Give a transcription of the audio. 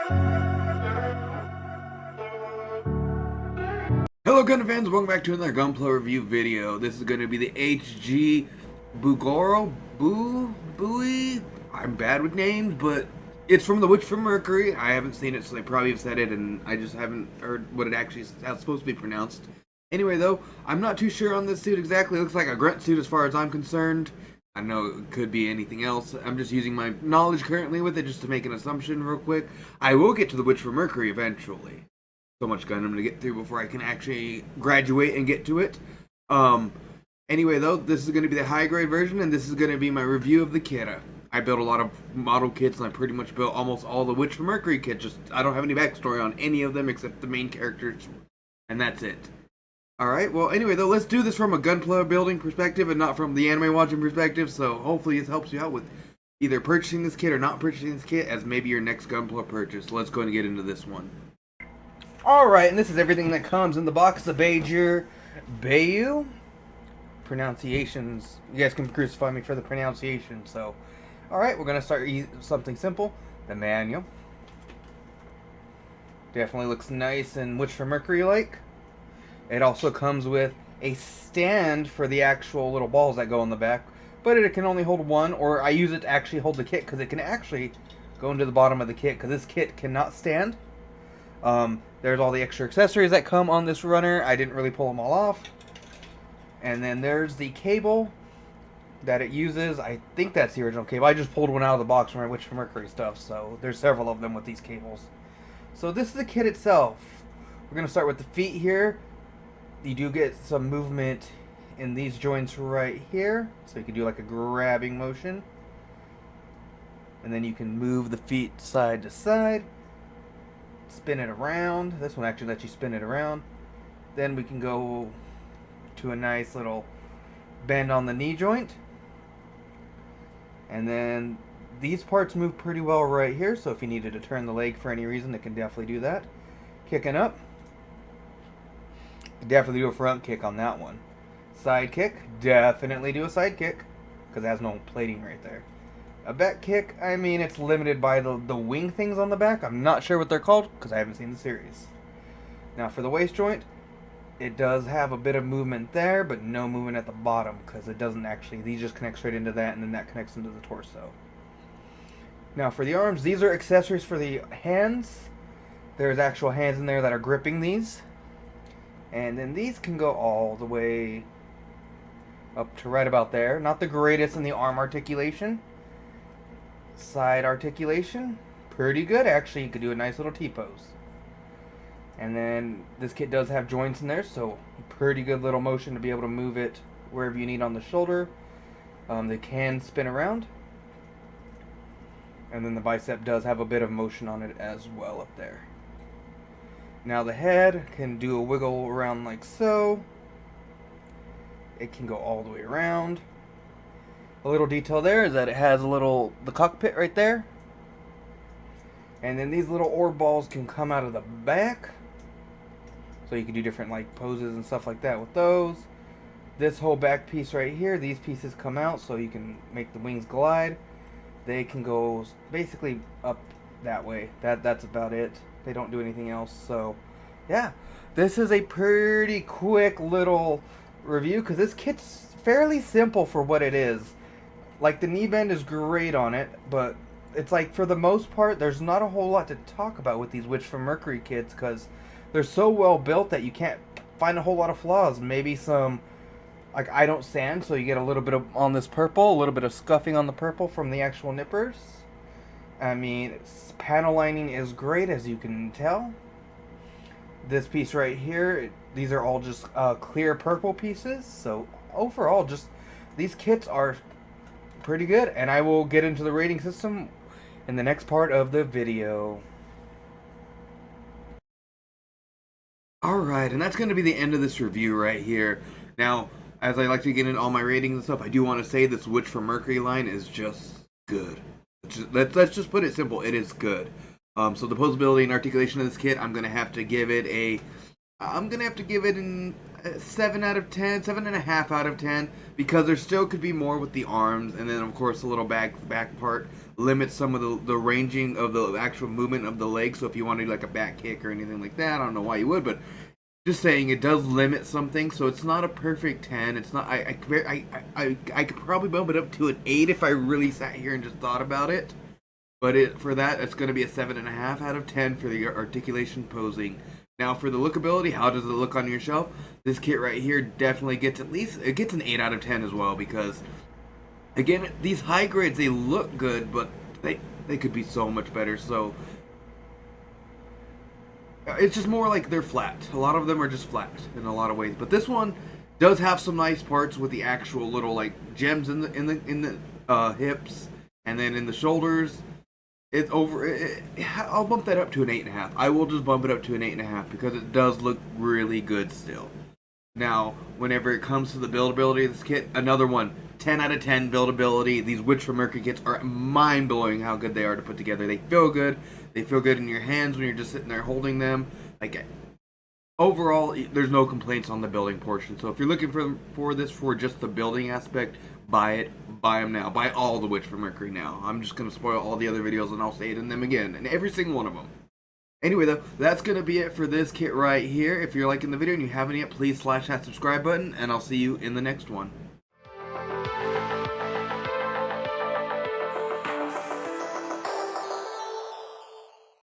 Hello Gundam fans, welcome back to another Gunpla Review video. This is going to be the HG Bui. I'm bad with names, but it's from The Witch from Mercury. I haven't seen it, so they probably have said it, and I just haven't heard what it actually is supposed to be pronounced. Anyway, though, I'm not too sure on this suit exactly. It looks like a grunt suit as far as I'm concerned. I know it could be anything else. I'm just using my knowledge currently with it just to make an assumption real quick. I will get to The Witch from Mercury eventually. So much Gundam to get through before I can actually graduate and get to it. Anyway, though, this is going to be the high grade version, and this is going to be my review of the kit. I built a lot of model kits, and I pretty much built almost all the Witch from Mercury kits. Just I don't have any backstory on any of them except the main characters, and that's it. Alright, well, anyway, though, let's do this from a Gunpla building perspective and not from the anime watching perspective, so hopefully this helps you out with either purchasing this kit or not purchasing this kit as maybe your next Gunpla purchase. So let's go and get into this one. Alright, and this is everything that comes in the box. The Beguir Beu. Pronunciations. You guys can crucify me for the pronunciation. So, alright, we're going to start something simple. The manual. Definitely looks nice and Witch from Mercury-like. It also comes with a stand for the actual little balls that go in the back. But it can only hold one, or I use it to actually hold the kit because it can actually go into the bottom of the kit because this kit cannot stand. There's all the extra accessories that come on this runner. I didn't really pull them all off. And then there's the cable that it uses. I think that's the original cable. I just pulled one out of the box from my Witch from Mercury stuff, so there's several of them with these cables. So this is the kit itself. We're going to start with the feet here. You do get some movement in these joints right here, so you can do like a grabbing motion. And then you can move the feet side to side. Spin it around. This one actually lets you spin it around. Then we can go to a nice little bend on the knee joint. And then these parts move pretty well right here, so if you needed to turn the leg for any reason, it can definitely do that. Kicking up. Definitely do a front kick on that one. Side kick. Definitely do a side kick, because it has no plating right there. A back kick, I mean, it's limited by the wing things on the back. I'm not sure what they're called because I haven't seen the series. Now for the waist joint, it does have a bit of movement there, but no movement at the bottom because it doesn't actually, these just connect straight into that and then that connects into the torso. Now for the arms, these are accessories for the hands. There's actual hands in there that are gripping these. And then these can go all the way up to right about there. Not the greatest in the arm articulation. Side articulation, pretty good actually. You could do a nice little T-pose. And then this kit does have joints in there, so pretty good little motion to be able to move it wherever you need on the shoulder. They can spin around. And then the bicep does have a bit of motion on it as well up there. Now the head can do a wiggle around like so. It can go all the way around. A little detail there is that it has the cockpit right there. And then these little orb balls can come out of the back. So you can do different like poses and stuff like that with those. This whole back piece right here, these pieces come out so you can make the wings glide. They can go basically up that way. That's about it. They don't do anything else. So yeah, this is a pretty quick little review because this kit's fairly simple for what it is. Like, the knee bend is great on it, but it's like, for the most part, there's not a whole lot to talk about with these Witch from Mercury kits, because they're so well built that you can't find a whole lot of flaws. Maybe some, like, I don't sand, so you get a little bit of, on this purple, a little bit of scuffing on the purple from the actual nippers. I mean, panel lining is great, as you can tell. This piece right here, these are all just clear purple pieces, so overall, just, these kits are pretty good, and I will get into the rating system in the next part of the video. Alright, and that's going to be the end of this review right here. Now, as I like to get into all my ratings and stuff, I do want to say this Witch from Mercury line is just good. Let's just put it simple, it is good. So the posability and articulation of this kit, I'm going to have to give it a... I'm going to have to give it an 7 out of 10, 7.5 out of 10, because there still could be more with the arms, and then of course the little back part. limits some of the ranging of the actual movement of the leg. So if you want to do like a back kick or anything like that, I don't know why you would, but just saying it does limit something. So it's not a perfect 10. It's not. I could probably bump it up to an 8 if I really sat here and just thought about it. But for that, it's going to be a 7.5 out of 10 for the articulation posing. Now for the lookability, how does it look on your shelf? This kit right here definitely gets at least, it gets an 8 out of 10 as well, because again, these high grades, they look good, but they could be so much better. So it's just more like they're flat. A lot of them are just flat in a lot of ways. But this one does have some nice parts with the actual little like gems in the hips, and then in the shoulders. I'll bump that up to an 8.5. I will just bump it up to an 8.5 because it does look really good still. Now, whenever it comes to the buildability of this kit, another one, 10 out of 10 buildability. These Witch from Mercury kits are mind-blowing how good they are to put together. They feel good. They feel good in your hands when you're just sitting there holding them. Like, overall, there's no complaints on the building portion. So if you're looking for this for just the building aspect, buy it. Buy them now. Buy all the Witch from Mercury now. I'm just going to spoil all the other videos and I'll say it in them again. And every single one of them. Anyway, though, that's going to be it for this kit right here. If you're liking the video and you haven't yet, please slash that subscribe button. And I'll see you in the next one.